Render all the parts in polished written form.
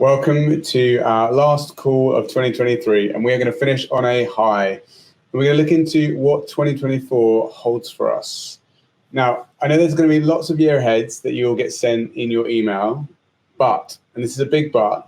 Welcome to our last call of 2023, and we are going to finish on a high. And we're going to look into what 2024 holds for us. Now, I know there's going to be lots of year aheads that you'll get sent in your email, but, and this is a big but,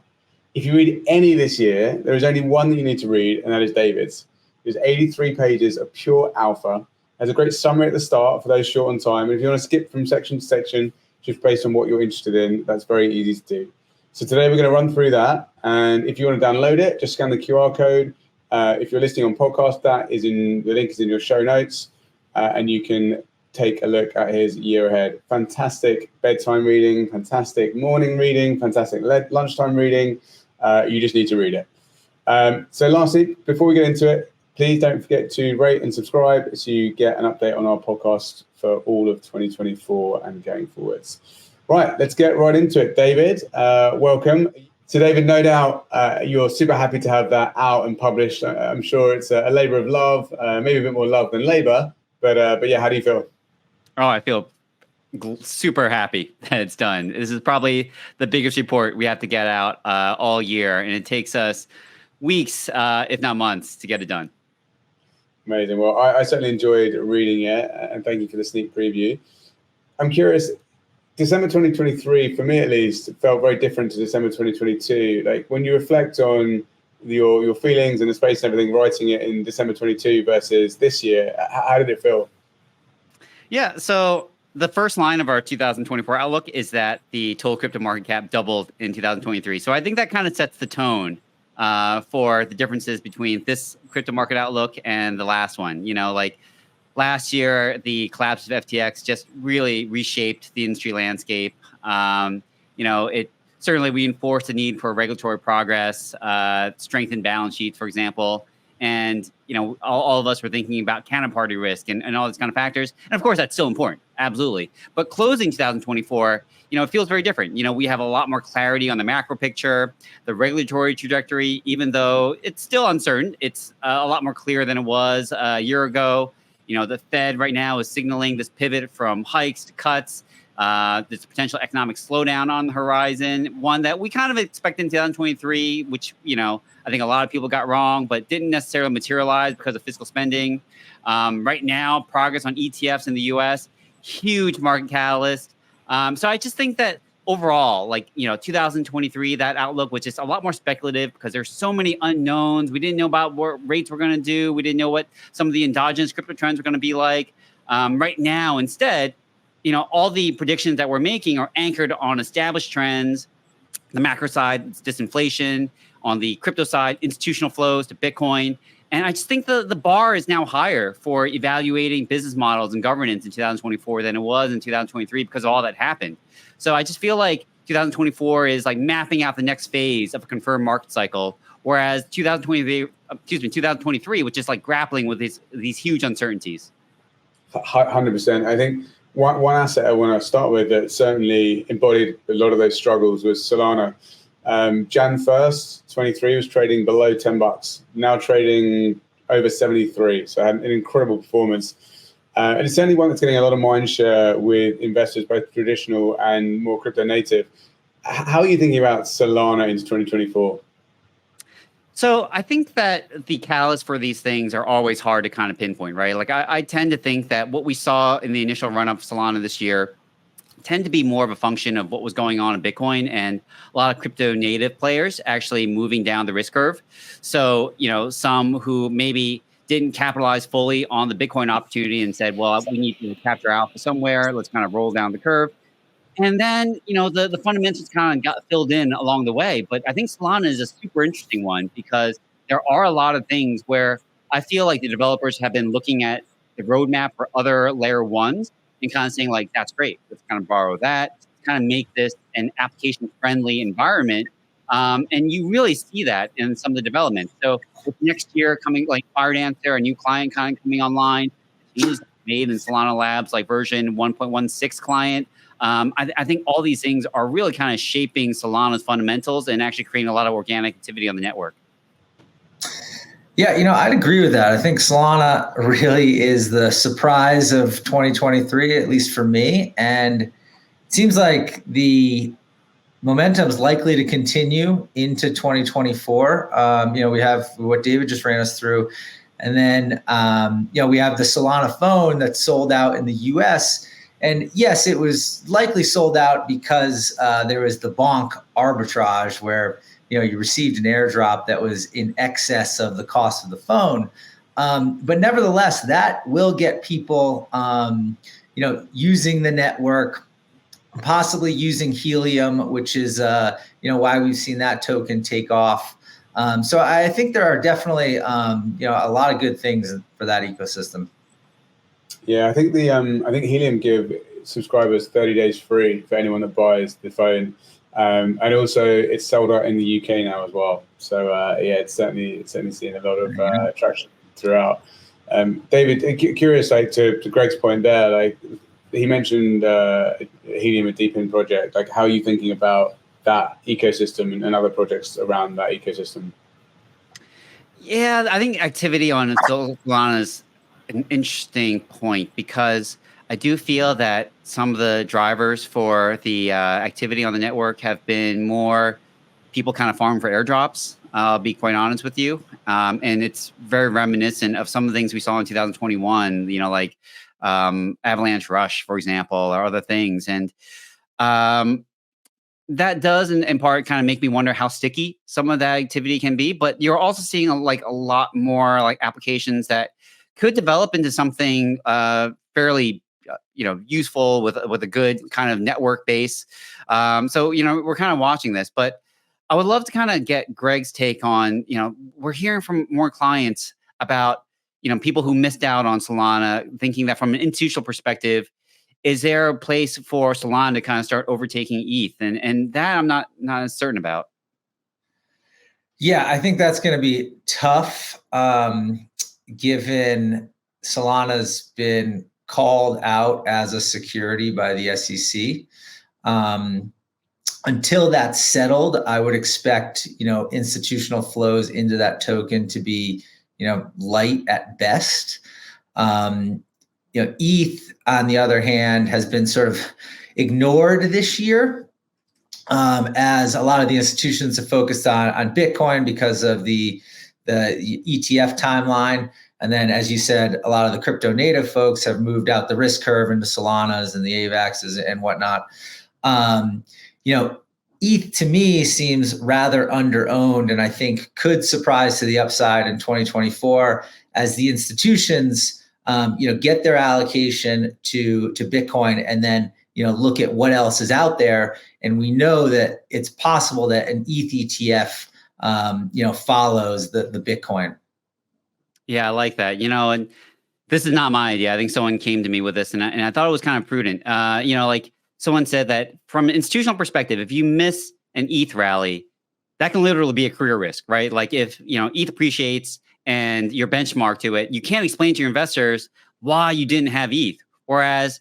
if you read any this year, there is only one that you need to read, and that is David's. There's 83 pages of pure alpha. Has a great summary at the start for those short on time. And if you want to skip from section to section, just based on what you're interested in, that's very easy to do. So today we're going to run through that. And if you want to download it, just scan the QR code. If you're listening on podcast, the link is in your show notes. And you can take a look at his year ahead. Fantastic bedtime reading, fantastic morning reading, fantastic lunchtime reading. You just need to read it. So lastly, before we get into it, please don't forget to rate and subscribe so you get an update on our podcast for all of 2024 and going forwards. Right, let's get right into it. David, welcome. So David, no doubt you're super happy to have that out and published. I'm sure it's a labor of love, maybe a bit more love than labor, but yeah, how do you feel? Oh, I feel super happy that it's done. This is probably the biggest report we have to get out all year, and it takes us weeks, if not months, to get it done. Amazing. Well, I certainly enjoyed reading it, and thank you for the sneak preview. I'm curious, December 2023, for me at least, felt very different to December 2022. Like when you reflect on your feelings and the space and everything, writing it in December 22 versus this year, how did it feel? Yeah, so the first line of our 2024 outlook is that the total crypto market cap doubled in 2023. So I think that kind of sets the tone for the differences between this crypto market outlook and the last one. You know, like last year, the collapse of FTX just really reshaped the industry landscape. You know, it certainly reinforced the need for regulatory progress, strengthened balance sheets, for example. And, you know, all of us were thinking about counterparty risk and all these kind of factors. And of course, that's still important. Absolutely. But closing 2024, you know, it feels very different. You know, we have a lot more clarity on the macro picture, the regulatory trajectory, even though it's still uncertain. It's a lot more clear than it was a year ago. You know, the Fed right now is signaling this pivot from hikes to cuts. There's a potential economic slowdown on the horizon, one that we kind of expected in 2023, which, you know, I think a lot of people got wrong, but didn't necessarily materialize because of fiscal spending. Right now, progress on ETFs in the US, huge market catalyst. So I just think that overall, like, you know, 2023, that outlook was just a lot more speculative because there's so many unknowns. We didn't know about what rates we're going to do. We didn't know what some of the endogenous crypto trends were going to be like. Right now, instead, you know, all the predictions that we're making are anchored on established trends. The macro side, it's disinflation. On the crypto side, institutional flows to Bitcoin. And I just think the bar is now higher for evaluating business models and governance in 2024 than it was in 2023 because of all that happened. So I just feel like 2024 is like mapping out the next phase of a confirmed market cycle, whereas 2023, which is like grappling with these huge uncertainties. 100%. I think one asset I want to start with that certainly embodied a lot of those struggles was Solana. Jan 1st, 23 was trading below $10, now trading over 73. So had an incredible performance. And it's certainly one that's getting a lot of mind share with investors, both traditional and more crypto native. How are you thinking about Solana into 2024? So I think that the catalysts for these things are always hard to kind of pinpoint, right? Like I tend to think that what we saw in the initial run-up of Solana this year tend to be more of a function of what was going on in Bitcoin and a lot of crypto native players actually moving down the risk curve. So, you know, some who maybe didn't capitalize fully on the Bitcoin opportunity and said, well, we need to capture alpha somewhere. Let's kind of roll down the curve. And then, you know, the fundamentals kind of got filled in along the way. But I think Solana is a super interesting one because there are a lot of things where I feel like the developers have been looking at the roadmap for other layer ones and kind of saying like, that's great. Let's kind of borrow that, kind of make this an application friendly environment. And you really see that in some of the development. So with next year coming, like Firedancer, a new client kind of coming online, changes made in Solana Labs, like version 1.16 client. I think all these things are really kind of shaping Solana's fundamentals and actually creating a lot of organic activity on the network. Yeah, you know, I'd agree with that. I think Solana really is the surprise of 2023, at least for me. And it seems like the momentum is likely to continue into 2024. We have what David just ran us through. And then, we have the Solana phone that's sold out in the US. And yes, it was likely sold out because there was the bonk arbitrage where, you received an airdrop that was in excess of the cost of the phone. But nevertheless, that will get people, using the network, possibly using Helium, which is, why we've seen that token take off. So I think there are definitely, a lot of good things for that ecosystem. Yeah, I think Helium give subscribers 30 days free for anyone that buys the phone, and also it's sold out in the UK now as well. So it's certainly seeing a lot of traction throughout. David, curious, like to Greg's point there, like he mentioned Helium, a DEPIN project. Like, how are you thinking about that ecosystem and other projects around that ecosystem? Yeah, I think activity on Solana is an interesting point because I do feel that some of the drivers for the activity on the network have been more people kind of farming for airdrops. I'll be quite honest with you. And it's very reminiscent of some of the things we saw in 2021, like Avalanche Rush, for example, or other things. And that does in part kind of make me wonder how sticky some of that activity can be. But you're also seeing a lot more like applications that could develop into something fairly useful with a good kind of network base. So we're kind of watching this, but I would love to kind of get Greg's take on, we're hearing from more clients about, people who missed out on Solana, thinking that from an institutional perspective, is there a place for Solana to kind of start overtaking ETH? And that I'm not as certain about. Yeah, I think that's going to be tough, given Solana's been called out as a security by the SEC. Until that's settled, I would expect, institutional flows into that token to be, light at best. ETH, on the other hand, has been sort of ignored this year, as a lot of the institutions have focused on Bitcoin because of the ETF timeline. And then, as you said, a lot of the crypto native folks have moved out the risk curve into Solanas and the AVAXs and whatnot. ETH to me seems rather under-owned, and I think could surprise to the upside in 2024 as the institutions, get their allocation to Bitcoin and then, look at what else is out there. And we know that it's possible that an ETH ETF, follows the Bitcoin. Yeah, I like that. And this is not my idea. I think someone came to me with this, and I thought it was kind of prudent. Someone said that from an institutional perspective, if you miss an ETH rally, that can literally be a career risk, right? Like if, ETH appreciates and you're benchmarked to it, you can't explain to your investors why you didn't have ETH. Whereas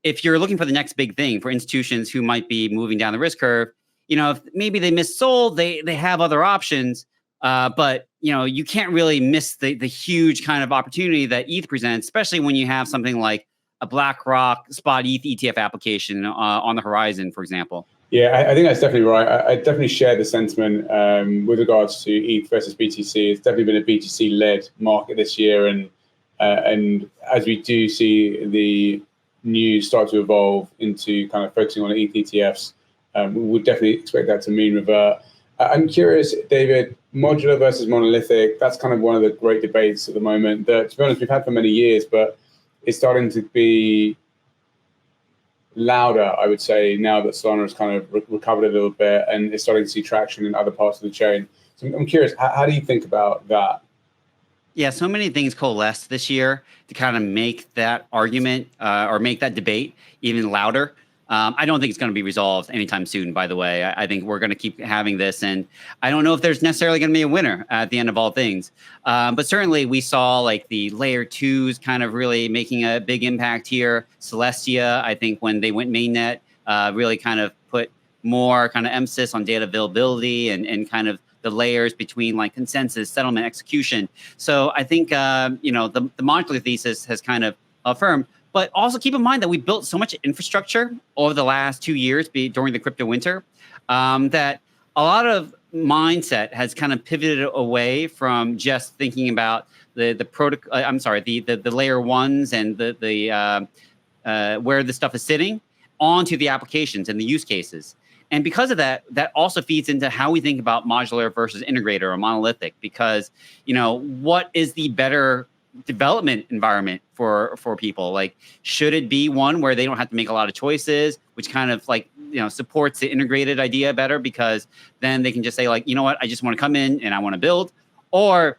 if you're looking for the next big thing for institutions who might be moving down the risk curve, if maybe they missold, they have other options. But you can't really miss the huge kind of opportunity that ETH presents, especially when you have something like a BlackRock spot ETH ETF application on the horizon, for example. Yeah, I think that's definitely right. I definitely share the sentiment with regards to ETH versus BTC. It's definitely been a BTC-led market this year, and as we do see the news start to evolve into kind of focusing on ETH ETFs, we would definitely expect that to mean revert. I'm curious, David, modular versus monolithic, that's kind of one of the great debates at the moment that, to be honest, we've had for many years, but it's starting to be louder, I would say, now that Solana has kind of recovered a little bit and is starting to see traction in other parts of the chain. So I'm curious, how do you think about that? Yeah, so many things coalesced this year to kind of make that argument or make that debate even louder. I don't think it's going to be resolved anytime soon, by the way. I think we're going to keep having this, and I don't know if there's necessarily going to be a winner at the end of all things. But certainly we saw like the layer twos kind of really making a big impact here. Celestia, I think when they went mainnet, really kind of put more kind of emphasis on data availability and kind of the layers between like consensus, settlement, execution. So I think, the modular thesis has kind of affirmed. But also keep in mind that we built so much infrastructure over the last 2 years during the crypto winter that a lot of mindset has kind of pivoted away from just thinking about the layer ones and the where the stuff is sitting onto the applications and the use cases. And because of that, that also feeds into how we think about modular versus integrator or monolithic, because, what is the better development environment for people? Like, should it be one where they don't have to make a lot of choices, which kind of supports the integrated idea better, because then they can just say, like, you know what, I just want to come in and I want to build? Or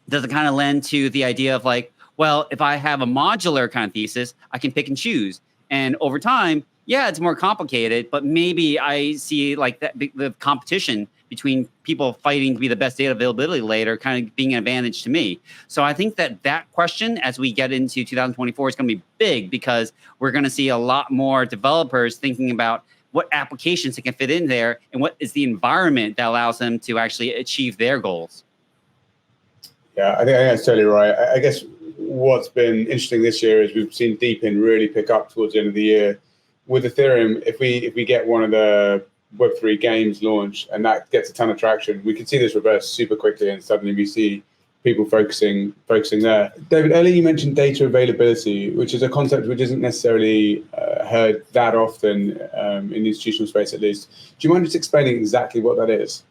does it kind of lend to the idea of like, well, if I have a modular kind of thesis, I can pick and choose. And over time, yeah, it's more complicated, but maybe I see like that the competition between people fighting to be the best data availability layer kind of being an advantage to me. So I think that question, as we get into 2024, is going to be big, because we're going to see a lot more developers thinking about what applications they can fit in there and what is the environment that allows them to actually achieve their goals. Yeah, I think that's totally right. I guess what's been interesting this year is we've seen DEPIN really pick up towards the end of the year. With Ethereum, if we get one of the Web3 games launched and that gets a ton of traction, we can see this reverse super quickly, and suddenly we see people focusing there. David, earlier you mentioned data availability, which is a concept which isn't necessarily heard that often in the institutional space, at least. Do you mind just explaining exactly what that is?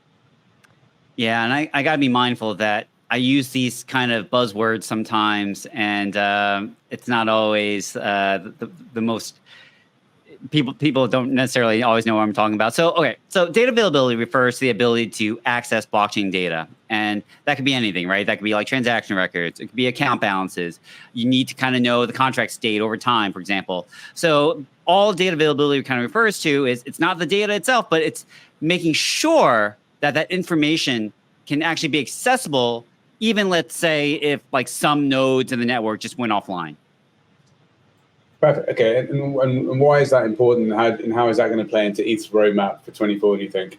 Yeah, and I got to be mindful that I use these kind of buzzwords sometimes, and it's not always the most. People don't necessarily always know what I'm talking about. So data availability refers to the ability to access blockchain data. And that could be anything, right? That could be like transaction records. It could be account balances. You need to kind of know the contract state over time, for example. So all data availability kind of refers to is, it's not the data itself, but it's making sure that information can actually be accessible, even, let's say, if like some nodes in the network just went offline. Perfect. Okay, and why is that important? And how is that going to play into ETH's roadmap for 24? Do you think?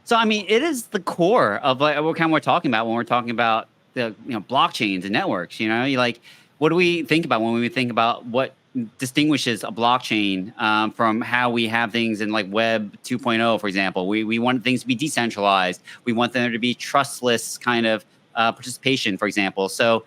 So I mean, it is the core of like what kind of we're talking about when we're talking about the blockchains and networks. What do we think about when we think about what distinguishes a blockchain from how we have things in like Web 2.0, for example? We want things to be decentralized. We want there to be trustless kind of participation, for example. So,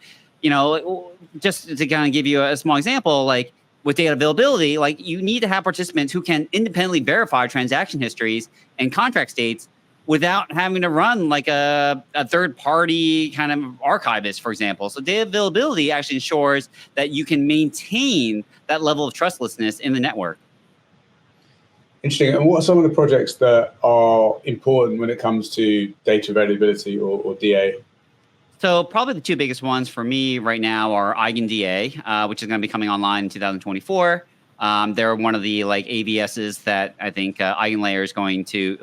just to kind of give you a small example, like with data availability, like you need to have participants who can independently verify transaction histories and contract states without having to run like a third party kind of archivist, for example. So data availability actually ensures that you can maintain that level of trustlessness in the network. Interesting. And what are some of the projects that are important when it comes to data availability or DA? So probably the two biggest ones for me right now are EigenDA, which is going to be coming online in 2024. They're one of the like AVSs that I think EigenLayer is going to,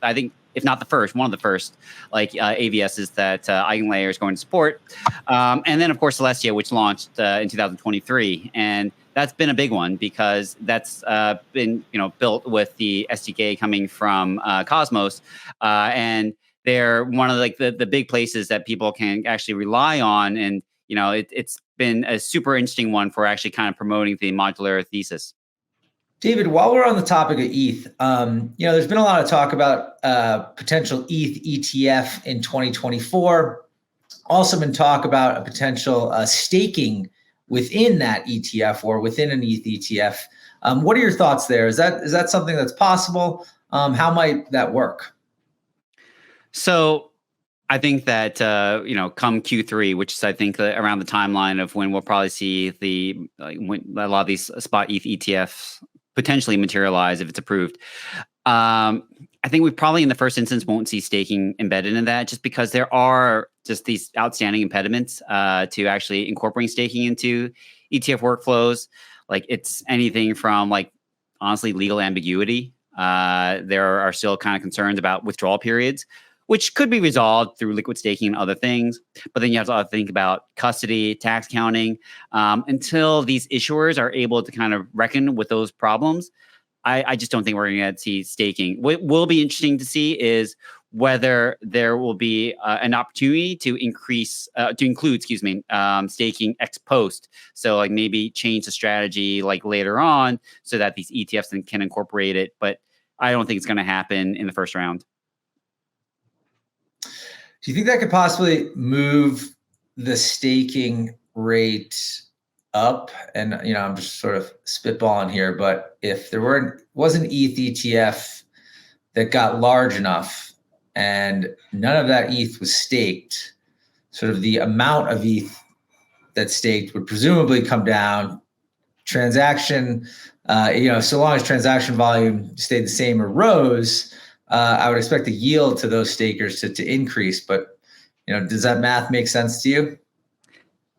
I think, if not the first, one of the first like AVSs that EigenLayer is going to support. And then, of course, Celestia, which launched in 2023. And that's been a big one because that's been built with the SDK coming from Cosmos. And they're one of like the big places that people can actually rely on. And, it's been a super interesting one for actually kind of promoting the modular thesis. David, while we're on the topic of ETH, there's been a lot of talk about potential ETH ETF in 2024. Also been talk about a potential staking within that ETF or within an ETH ETF. What are your thoughts there? Is that something that's possible? How might that work? So I think that, come Q3, which is, I think, around the timeline of when we'll probably see when a lot of these spot ETH ETFs potentially materialize if it's approved. I think we probably in the first instance won't see staking embedded in that, just because there are just these outstanding impediments to actually incorporating staking into ETF workflows. Like it's anything from like, honestly, legal ambiguity. There are still kind of concerns about withdrawal periods, which could be resolved through liquid staking and other things. But then you have to think about custody, tax counting. Until these issuers are able to kind of reckon with those problems, I just don't think we're going to see staking. What will be interesting to see is whether there will be an opportunity to include staking ex post. So like maybe change the strategy like later on so that these ETFs can incorporate it. But I don't think it's going to happen in the first round. Do you think that could possibly move the staking rate up? And I'm just sort of spitballing here, but if there was an ETH ETF that got large enough and none of that ETH was staked, sort of the amount of ETH that's staked would presumably come down. Transaction, so long as transaction volume stayed the same or rose, I would expect the yield to those stakers to increase. But, does that math make sense to you?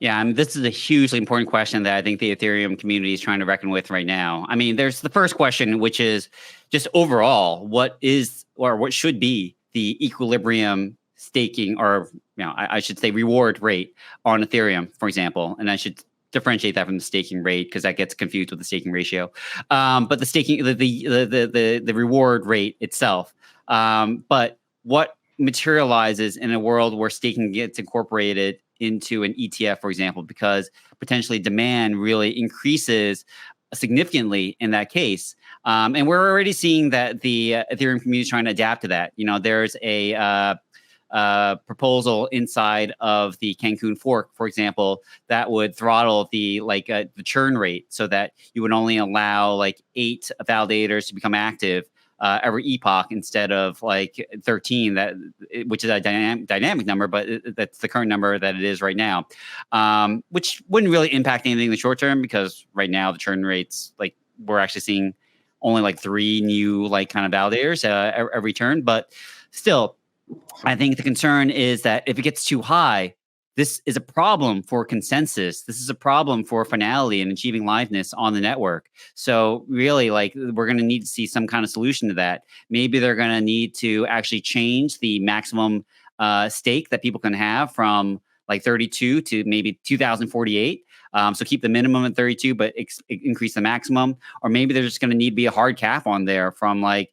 Yeah, I mean, this is a hugely important question that I think the Ethereum community is trying to reckon with right now. I mean, there's the first question, which is just overall, what should be the equilibrium staking, or I should say reward rate on Ethereum, for example. And I should differentiate that from the staking rate because that gets confused with the staking ratio. But the staking, the reward rate itself. But what materializes in a world where staking gets incorporated into an ETF, for example, because potentially demand really increases significantly in that case. And we're already seeing that the Ethereum community is trying to adapt to that. There's a proposal inside of the Cancun fork, for example, that would throttle the churn rate so that you would only allow like 8 validators to become active every epoch instead of 13, which is a dynamic number, but that's the current number that it is right now, which wouldn't really impact anything in the short term because right now the churn rates, we're actually seeing only 3 new kind of validators every turn. But still, I think the concern is that if it gets too high, this is a problem for consensus. This is a problem for finality and achieving liveness on the network. So really, we're going to need to see some kind of solution to that. Maybe they're going to need to actually change the maximum stake that people can have from 32 to maybe 2,048. So keep the minimum at 32, but increase the maximum. Or maybe there's just going to need to be a hard cap on there from right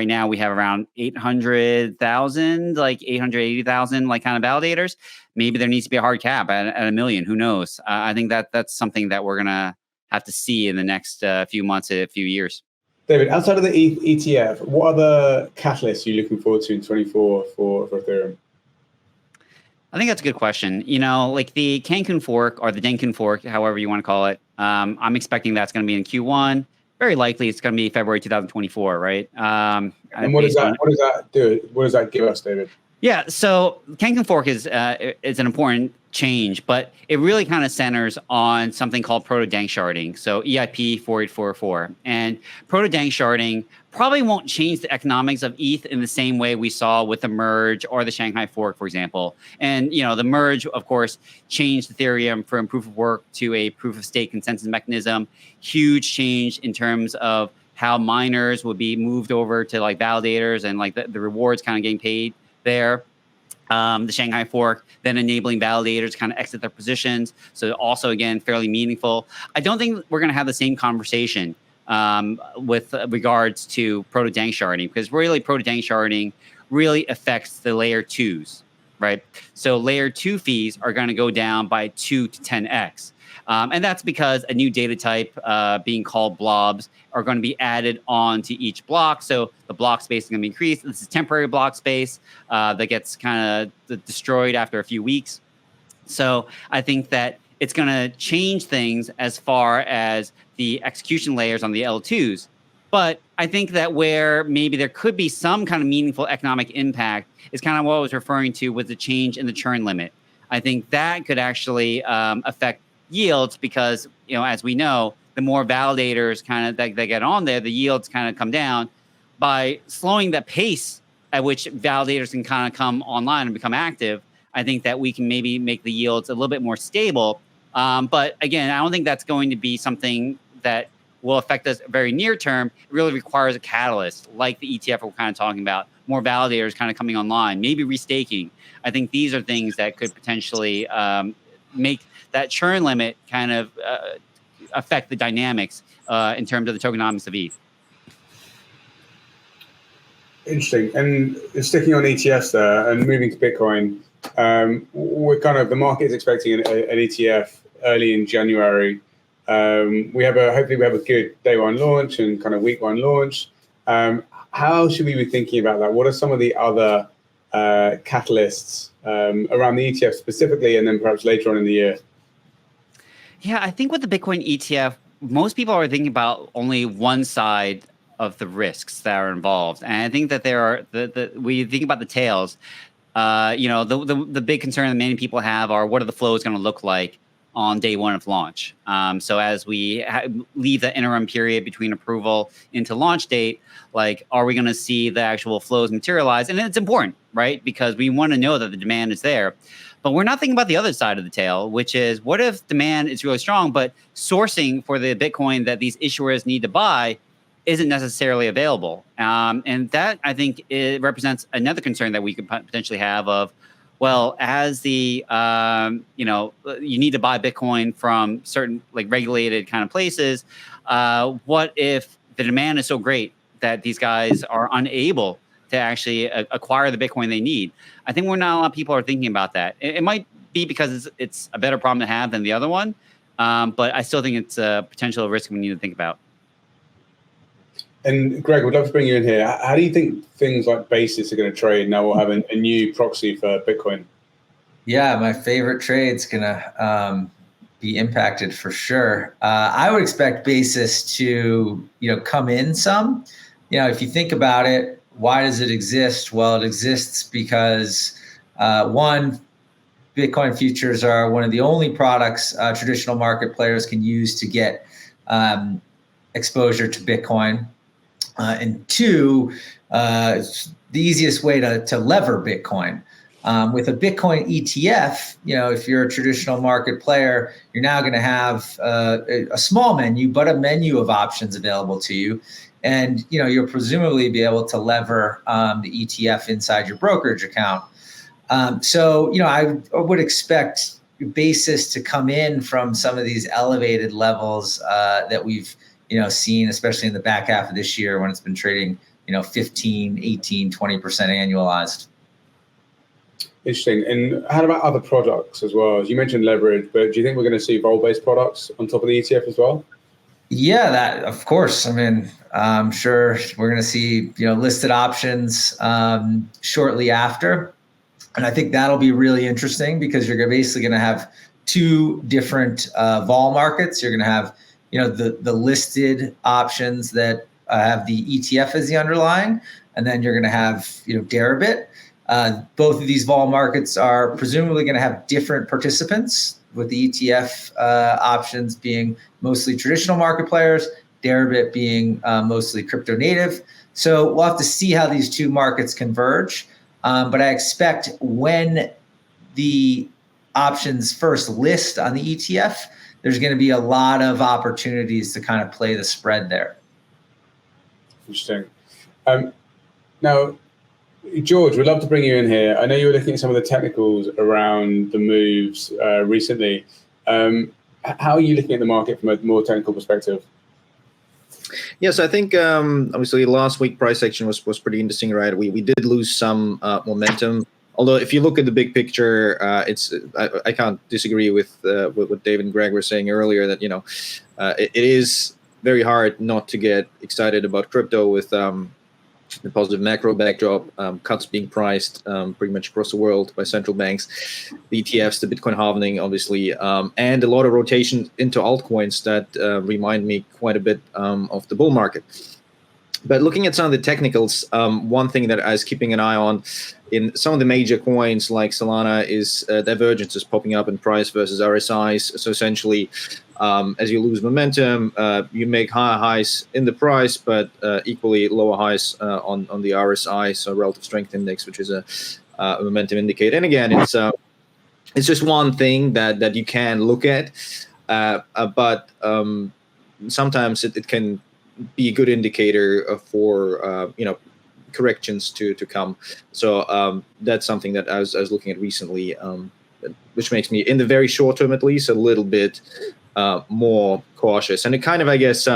now we have around 800,000, 880,000, kind of validators. Maybe there needs to be a hard cap at 1 million. Who knows? I think that's something that we're going to have to see in the next few months, a few years. David, outside of the ETF, what other catalysts are you looking forward to in 24 for Ethereum? I think that's a good question. The Cancun fork or the Dencun fork, however you want to call it, I'm expecting that's going to be in Q1. Very likely it's going to be February 2024, right? And what does that do? What does that give us, David? Yeah, so Cancun fork is an important change, but it really kind of centers on something called proto-danksharding, so EIP 48444. And proto-danksharding probably won't change the economics of ETH in the same way we saw with the merge or the Shanghai fork, for example. And the merge, of course, changed Ethereum from proof of work to a proof of stake consensus mechanism. Huge change in terms of how miners would be moved over to validators and the rewards kind of getting paid there. The Shanghai fork, then enabling validators to kind of exit their positions. So also, again, fairly meaningful. I don't think we're going to have the same conversation with regards to proto-danksharding, because really proto-danksharding really affects the layer 2s, right? So layer 2 fees are going to go down by 2 to 10x. And that's because a new data type being called blobs are going to be added on to each block. So the block space is going to be increased. This is temporary block space that gets kind of destroyed after a few weeks. So I think that it's going to change things as far as the execution layers on the L2s. But I think that where maybe there could be some kind of meaningful economic impact is kind of what I was referring to with the change in the churn limit. I think that could actually affect yields because, as we know, the more validators kind of that get on there, the yields kind of come down. By slowing the pace at which validators can kind of come online and become active, I think that we can maybe make the yields a little bit more stable. But again, I don't think that's going to be something that will affect us very near term. It really requires a catalyst like the ETF we're kind of talking about, more validators kind of coming online, maybe restaking. I think these are things that could potentially make that churn limit kind of affect the dynamics in terms of the tokenomics of ETH. Interesting. And sticking on ETFs there and moving to Bitcoin, the market is expecting an ETF early in January. Hopefully we have a good day one launch and kind of week one launch. How should we be thinking about that? What are some of the other catalysts around the ETF specifically, and then perhaps later on in the year? Yeah, I think with the Bitcoin ETF, most people are thinking about only one side of the risks that are involved, and I think that there are we think about the tails. The big concern that many people have are what are the flows going to look like on day one of launch. So as we leave the interim period between approval into launch date, like, are we going to see the actual flows materialize? And it's important, right? Because we want to know that the demand is there. But we're not thinking about the other side of the tail, which is what if demand is really strong, but sourcing for the Bitcoin that these issuers need to buy isn't necessarily available. And that, I think, it represents another concern that we could potentially have of, well, as the, you need to buy Bitcoin from certain like regulated kind of places. What if the demand is so great that these guys are unable to actually acquire the Bitcoin they need? I think not a lot of people are thinking about that. It might be because it's a better problem to have than the other one. But I still think it's a potential risk we need to think about. And Greg, we'd love to bring you in here. How do you think things like Basis are going to trade now? We'll have a new proxy for Bitcoin. Yeah, my favorite trade's going to be impacted for sure. I would expect Basis to, come in some. If you think about it, why does it exist? Well, it exists because one, Bitcoin futures are one of the only products traditional market players can use to get exposure to Bitcoin. And two, the easiest way to lever Bitcoin. With a Bitcoin ETF, if you're a traditional market player, you're now going to have a small menu, but a menu of options available to you. And, you'll presumably be able to lever the ETF inside your brokerage account. So I would expect Basis to come in from some of these elevated levels that we've seen, especially in the back half of this year when it's been trading, 15, 18, 20% annualized. Interesting. And how about other products as well? As you mentioned leverage, but do you think we're going to see vol-based products on top of the ETF as well? Yeah, that of course. I mean, I'm sure we're going to see, listed options shortly after. And I think that'll be really interesting because you're basically going to have two different vol markets. You're going to have the listed options that have the ETF as the underlying, and then you're going to have Deribit. Both of these vol markets are presumably going to have different participants, with the ETF options being mostly traditional market players, Deribit being mostly crypto native. So we'll have to see how these two markets converge. But I expect when the options first list on the ETF, there's going to be a lot of opportunities to kind of play the spread there. Interesting. Now, George, we'd love to bring you in here. I know you were looking at some of the technicals around the moves recently. How are you looking at the market from a more technical perspective? Yes, I think obviously last week price action was pretty interesting, right? We did lose some momentum. Although if you look at the big picture, I can't disagree with what Dave and Greg were saying earlier that it is very hard not to get excited about crypto with the positive macro backdrop, cuts being priced pretty much across the world by central banks, the ETFs, the Bitcoin halving, obviously, and a lot of rotation into altcoins that remind me quite a bit of the bull market. But looking at some of the technicals, one thing that I was keeping an eye on in some of the major coins like Solana is divergences popping up in price versus RSIs. So essentially, as you lose momentum, you make higher highs in the price, but equally lower highs on the RSI, so relative strength index, which is a momentum indicator. And again, it's just one thing that you can look at, but sometimes it can be a good indicator for corrections to come. So that's something that I was looking at recently, which makes me, in the very short term at least, a little bit more cautious. And it kind of, I guess,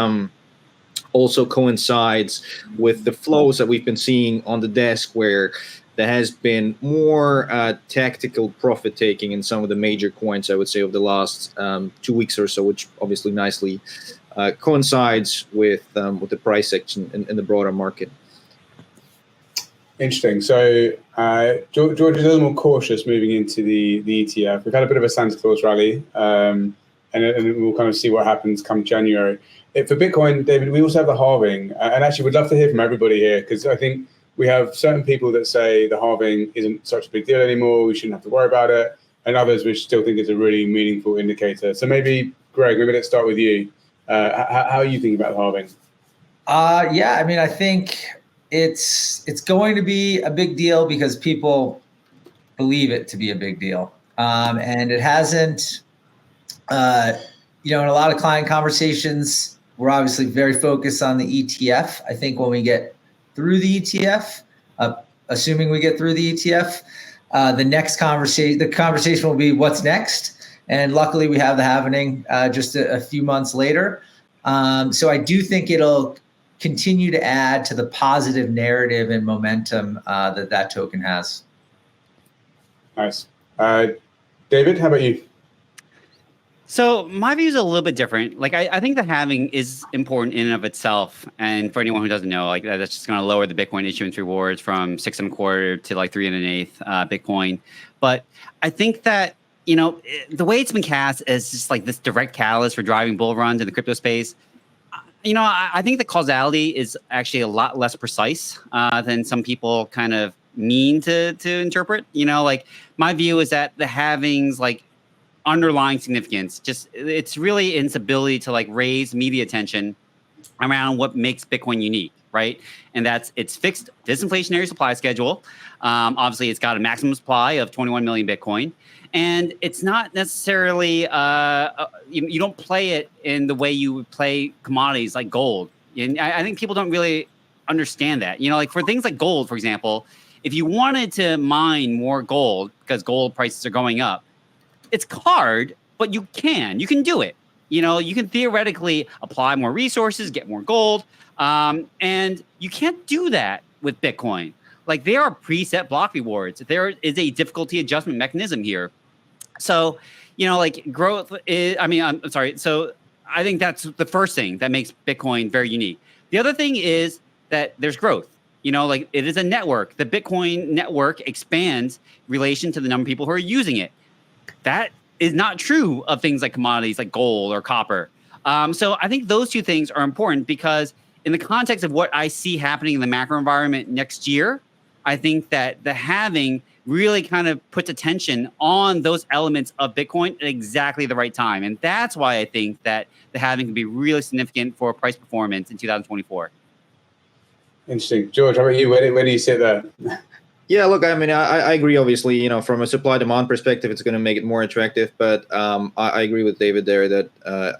also coincides with the flows that we've been seeing on the desk, where there has been more tactical profit taking in some of the major coins, I would say, over the last 2 weeks or so, which obviously nicely coincides with the price action in the broader market. Interesting. So George is a little more cautious moving into the ETF. We've had a bit of a Santa Claus rally, and we'll kind of see what happens come January. For Bitcoin, David, we also have the halving, and actually we'd love to hear from everybody here, because I think we have certain people that say the halving isn't such a big deal anymore, we shouldn't have to worry about it, and others which still think it's a really meaningful indicator. So maybe, Greg, let's start with you. How are you thinking about the halving? Yeah, I mean, I think it's going to be a big deal because people believe it to be a big deal. And it hasn't, in a lot of client conversations, we're obviously very focused on the ETF. I think when we get through the ETF, assuming we get through the ETF, the conversation will be what's next. And luckily we have the halving just a few months later. So I do think it'll continue to add to the positive narrative and momentum that token has. Nice. David, how about you? So my view is a little bit different. Like I think the halving is important in and of itself. And for anyone who doesn't know, like that's just going to lower the Bitcoin issuance rewards from 6 1/4 to like 3 1/8 Bitcoin. But I think that, the way it's been cast as just like this direct catalyst for driving bull runs in the crypto space, I think the causality is actually a lot less precise than some people kind of mean to interpret. Like my view is that the halving's like underlying significance, it's really in its ability to like raise media attention around what makes Bitcoin unique, right? And that's its fixed disinflationary supply schedule. Obviously, it's got a maximum supply of 21 million Bitcoin. And it's not necessarily, you don't play it in the way you would play commodities like gold. And I think people don't really understand that. Like for things like gold, for example, if you wanted to mine more gold because gold prices are going up, it's hard, but you can do it. You can theoretically apply more resources, get more gold. And you can't do that with Bitcoin. Like there are preset block rewards. There is a difficulty adjustment mechanism here. So, like growth is, I'm sorry. So I think that's the first thing that makes Bitcoin very unique. The other thing is that there's growth. Like it is a network. The Bitcoin network expands in relation to the number of people who are using it. That is not true of things like commodities like gold or copper. So I think those two things are important because in the context of what I see happening in the macro environment next year, I think that the halving really kind of puts attention on those elements of Bitcoin at exactly the right time. And that's why I think that the halving can be really significant for price performance in 2024. Interesting. George, how about you? Where do you sit there? Yeah, look, I agree. Obviously, from a supply demand perspective, it's going to make it more attractive. But I agree with David there that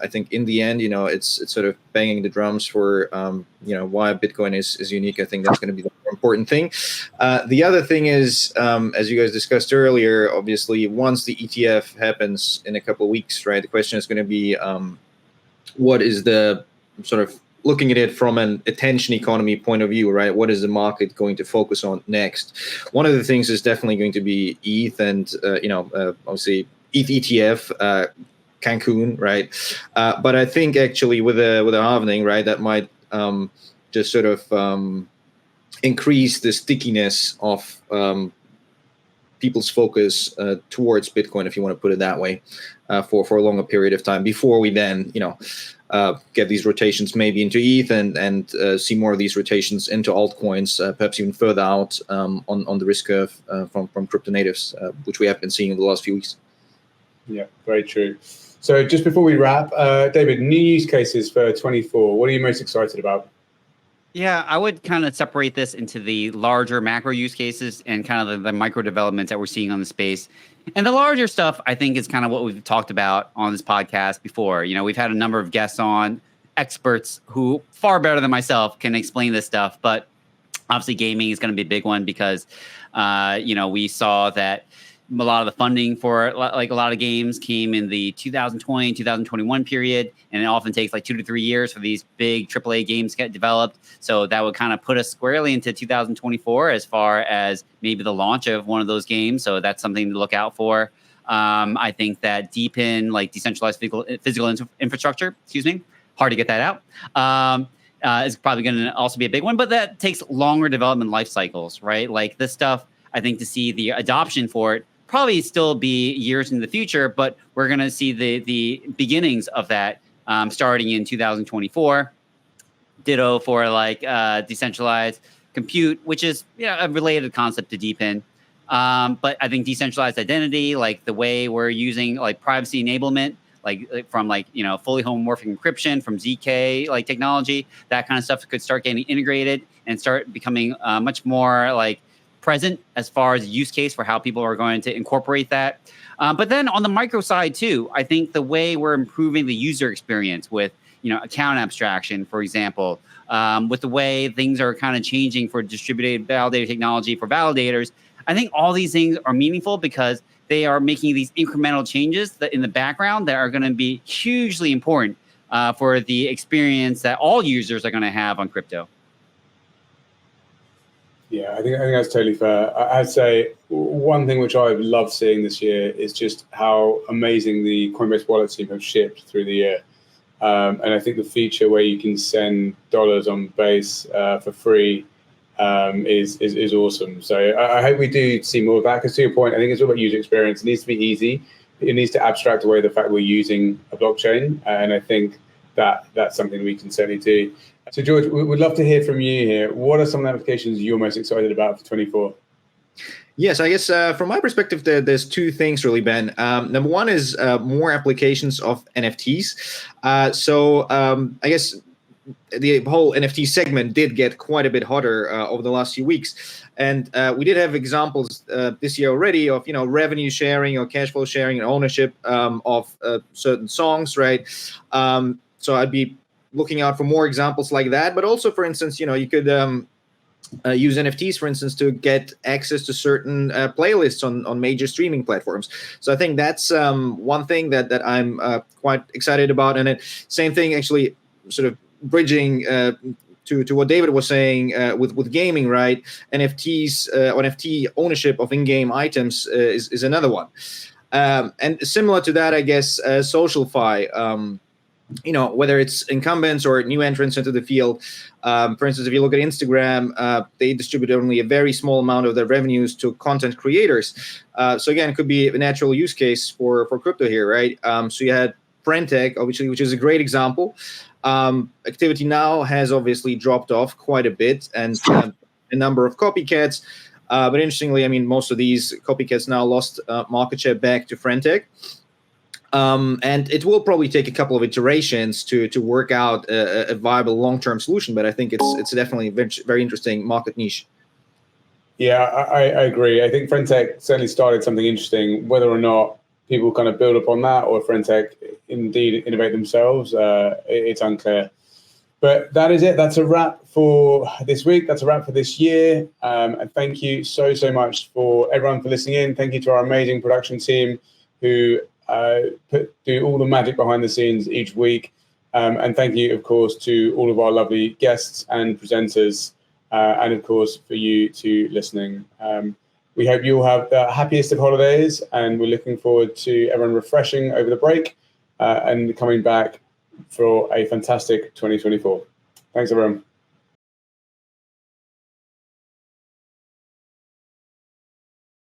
I think in the end, it's sort of banging the drums for why Bitcoin is unique. I think that's going to be the more important thing. The other thing is, as you guys discussed earlier, obviously, once the ETF happens in a couple of weeks, right? The question is going to be, what is the sort of looking at it from an attention economy point of view, right? What is the market going to focus on next? One of the things is definitely going to be ETH and, obviously ETH ETF, Cancun, right? But I think actually with a halving, right, that might just sort of increase the stickiness of people's focus towards Bitcoin, if you want to put it that way, for a longer period of time before we then, get these rotations maybe into ETH and see more of these rotations into altcoins, perhaps even further out on the risk curve from crypto natives, which we have been seeing in the last few weeks. Yeah, very true. So just before we wrap, David, new use cases for 24. What are you most excited about? Yeah, I would kind of separate this into the larger macro use cases and kind of the micro developments that we're seeing on the space. And the larger stuff, I think, is kind of what we've talked about on this podcast before. We've had a number of guests on, experts who far better than myself can explain this stuff. But obviously gaming is going to be a big one because, we saw that, a lot of the funding for like a lot of games came in the 2020, 2021 period, and it often takes like 2 to 3 years for these big AAA games to get developed. So that would kind of put us squarely into 2024 as far as maybe the launch of one of those games. So that's something to look out for. I think that DEPIN, like decentralized physical infrastructure, hard to get that out, is probably going to also be a big one, but that takes longer development life cycles, right? Like this stuff, I think to see the adoption for it probably still be years in the future, but we're going to see the beginnings of that starting in 2024. Ditto for like decentralized compute, which is a related concept to DEPIN. But I think decentralized identity, like the way we're using like privacy enablement, like from like, fully homomorphic encryption from ZK like technology, that kind of stuff could start getting integrated and start becoming much more like present as far as use case for how people are going to incorporate that. But then on the micro side too, I think the way we're improving the user experience with, account abstraction, for example, with the way things are kind of changing for distributed validator technology for validators, I think all these things are meaningful because they are making these incremental changes that in the background that are going to be hugely important for the experience that all users are going to have on crypto. Yeah, I think that's totally fair. I'd say one thing which I've loved seeing this year is just how amazing the Coinbase wallet team have shipped through the year. And I think the feature where you can send dollars on Base for free is awesome. So I hope we do see more of that, because to your point, I think it's all about user experience. It needs to be easy. It needs to abstract away the fact we're using a blockchain. And I think that's something we can certainly do. So George, we'd love to hear from you here. What are some of the applications you're most excited about for 24? Yes, I guess from my perspective, there's two things really, Ben. Number one is more applications of NFTs. I guess the whole NFT segment did get quite a bit hotter over the last few weeks. And we did have examples this year already of, revenue sharing or cash flow sharing and ownership of certain songs, right? So I'd be looking out for more examples like that. But also, for instance, you could use NFTs, for instance, to get access to certain playlists on major streaming platforms. So I think that's one thing that I'm quite excited about. And then same thing, actually, sort of bridging to what David was saying with gaming, right? NFTs, NFT ownership of in-game items is another one. And similar to that, I guess, SocialFi, whether it's incumbents or new entrants into the field. For instance, if you look at Instagram, they distribute only a very small amount of their revenues to content creators. So again, it could be a natural use case for crypto here, right? So you had Friendtech, obviously, which is a great example. Activity now has obviously dropped off quite a bit, and a number of copycats. But interestingly, I mean, most of these copycats now lost market share back to Friendtech. And it will probably take a couple of iterations to work out a viable long-term solution, but I think it's definitely a very interesting market niche. Yeah, I agree. I think Friendtech certainly started something interesting. Whether or not people kind of build upon that, or Friendtech indeed innovate themselves, it's unclear. But that is it. That's a wrap for this week. That's a wrap for this year. And thank you so much for everyone for listening in. Thank you to our amazing production team who do all the magic behind the scenes each week. And thank you, of course, to all of our lovely guests and presenters, and of course, for you two listening. We hope you all have the happiest of holidays, and we're looking forward to everyone refreshing over the break and coming back for a fantastic 2024. Thanks, everyone.